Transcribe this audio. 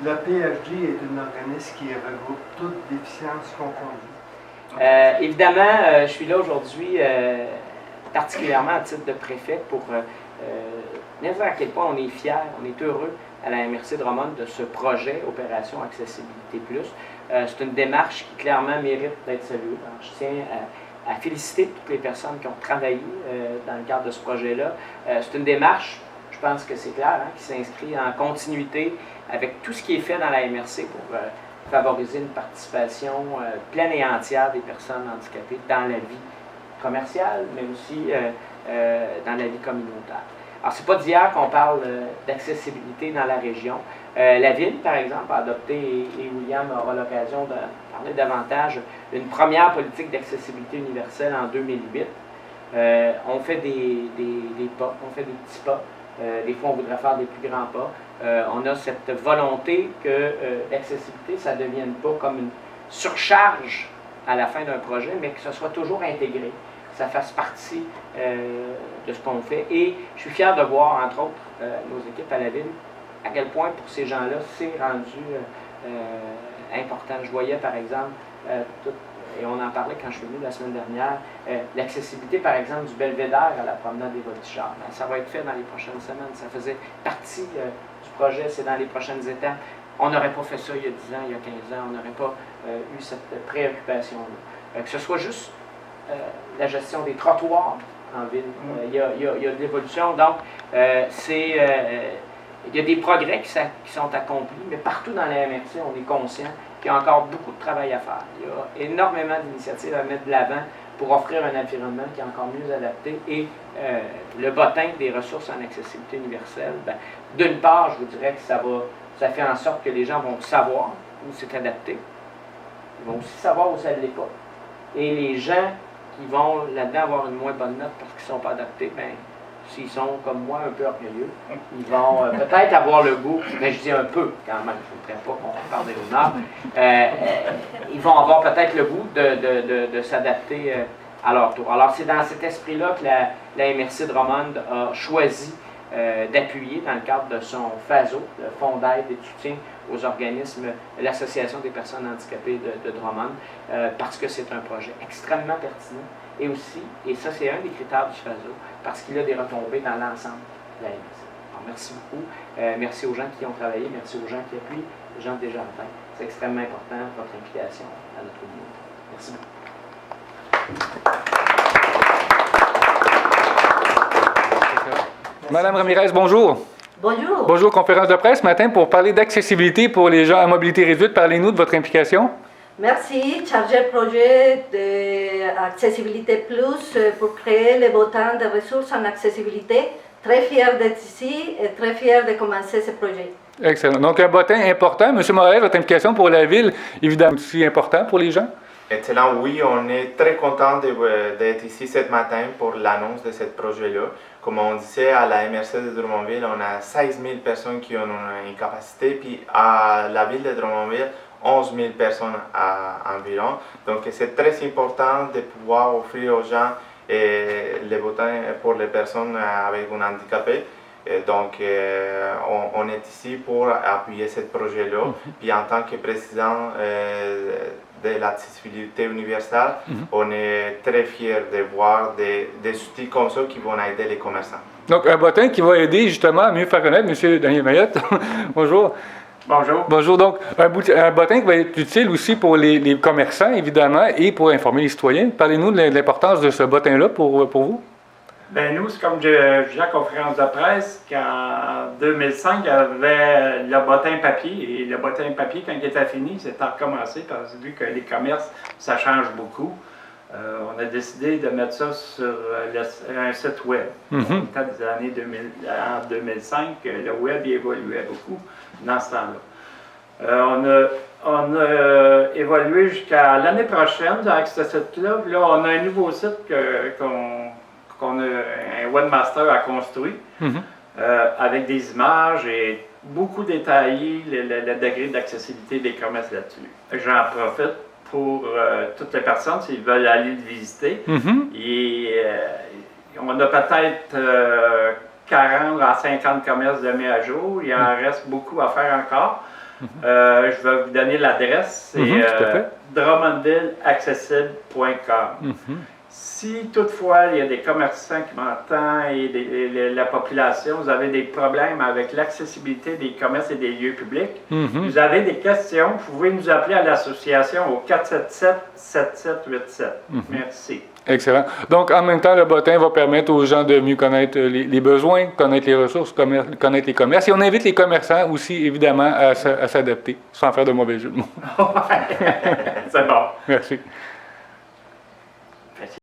Le PFG est un organisme qui regroupe toutes déficiences confondues. Évidemment, je suis là aujourd'hui particulièrement à titre de préfet pour dire à quel point on est fiers, on est heureux à la MRC de Drummond de ce projet Opération Accessibilité Plus. C'est une démarche qui clairement mérite d'être saluée. Alors, je tiens à féliciter toutes les personnes qui ont travaillé dans le cadre de ce projet-là. C'est une démarche, je pense que c'est clair, qui s'inscrit en continuité avec tout ce qui est fait dans la MRC pour favoriser une participation pleine et entière des personnes handicapées dans la vie commerciale, mais aussi dans la vie communautaire. Alors, c'est pas d'hier qu'on parle d'accessibilité dans la région. La Ville, par exemple, a adopté, et William aura l'occasion de parler davantage, une première politique d'accessibilité universelle en 2008. On fait des pas, on fait des petits pas. Des fois, on voudrait faire des plus grands pas. On a cette volonté que l'accessibilité, ça ne devienne pas comme une surcharge à la fin d'un projet, mais que ce soit toujours intégré, que ça fasse partie de ce qu'on fait. Et je suis fier de voir, entre autres, nos équipes à la Ville, à quel point pour ces gens-là, c'est rendu important. Je voyais, par exemple, et on en parlait quand je suis venu la semaine dernière, l'accessibilité, par exemple, du belvédère à la promenade des Voltigeurs. Ça va être fait dans les prochaines semaines. Ça faisait partie du projet, c'est dans les prochaines étapes. On n'aurait pas fait ça il y a 10 ans, il y a 15 ans, on n'aurait pas eu cette préoccupation-là. Que ce soit juste la gestion des trottoirs en ville, il y a de l'évolution. Donc, il y a des progrès qui sont accomplis, mais partout dans la MRC, on est conscient qu'il y a encore beaucoup de travail à faire. Il y a énormément d'initiatives à mettre de l'avant pour offrir un environnement qui est encore mieux adapté. Et le bottin des ressources en accessibilité universelle, d'une part, je vous dirais que ça fait en sorte que les gens vont savoir où c'est adapté. Ils vont aussi savoir où ça ne l'est pas. Et les gens qui vont là-dedans avoir une moins bonne note parce qu'ils ne sont pas adaptés, s'ils sont comme moi un peu orgueilleux, ils vont peut-être avoir le goût, mais je dis un peu quand même, je ne voudrais pas qu'on parle des honneurs, ils vont avoir peut-être le goût de s'adapter à leur tour. Alors c'est dans cet esprit-là que la MRC de Drummond a choisi d'appuyer dans le cadre de son FASO, le Fonds d'aide et de soutien aux organismes, l'Association des personnes handicapées de Drummond, parce que c'est un projet extrêmement pertinent et aussi, et ça c'est un des critères du FASO, parce qu'il a des retombées dans l'ensemble de la MRC. Alors merci beaucoup, merci aux gens qui ont travaillé, merci aux gens qui appuient, les gens de Desjardins. C'est extrêmement important votre implication à notre communauté. Merci beaucoup. Madame Ramirez, bonjour. Bonjour. Bonjour, conférence de presse ce matin pour parler d'accessibilité pour les gens à mobilité réduite. Parlez-nous de votre implication. Merci. Chargé projet d'Accessibilité Plus pour créer le bottin de ressources en accessibilité. Très fier d'être ici et très fier de commencer ce projet. Excellent. Donc, un bottin important. Monsieur Morel, votre implication pour la ville, évidemment, aussi important pour les gens? Excellent, oui, on est très content d'être ici ce matin pour l'annonce de ce projet-là. Comme on disait, à la MRC de Drummondville, on a 16 000 personnes qui ont une capacité, puis à la ville de Drummondville, 11 000 personnes environ. Donc c'est très important de pouvoir offrir aux gens les bottins pour les personnes avec un handicap. Donc, on est ici pour appuyer ce projet-là. Puis en tant que président de l'accessibilité universelle, on est très fiers de voir des outils comme ça qui vont aider les commerçants. Donc, un bottin qui va aider justement à mieux faire connaître. Monsieur Daniel Mayotte, bonjour. Bonjour. Bonjour. Donc, un bottin qui va être utile aussi pour les commerçants, évidemment, et pour informer les citoyens. Parlez-nous de l'importance de ce bottin-là pour vous. Bien, nous, c'est comme je disais à la conférence de presse qu'en 2005, il y avait le bottin papier. Et le bottin papier, quand il était fini, c'était recommencé parce que vu que les commerces, ça change beaucoup. On a décidé de mettre ça sur un site web. On était des années en 2005, le web évoluait beaucoup dans ce temps-là. On a évolué jusqu'à l'année prochaine avec ce site-là. Là, on a un nouveau site qu'on a un webmaster à construire avec des images et beaucoup détaillé le degré d'accessibilité des commerces là-dessus. J'en profite pour toutes les personnes s'ils veulent aller le visiter. Et on a peut-être 40 à 50 commerces de mis à jour. Il en reste beaucoup à faire encore. Je vais vous donner l'adresse, c'est Tout à fait. drummondvilleaccessible.com. Si toutefois il y a des commerçants qui m'entendent et la population, vous avez des problèmes avec l'accessibilité des commerces et des lieux publics, vous avez des questions, vous pouvez nous appeler à l'association au 477-7787. Merci. Excellent. Donc, en même temps, le bottin va permettre aux gens de mieux connaître les besoins, connaître les ressources, connaître les commerces. Et on invite les commerçants aussi, évidemment, à s'adapter, sans faire de mauvais jeu de mots. C'est bon. Merci.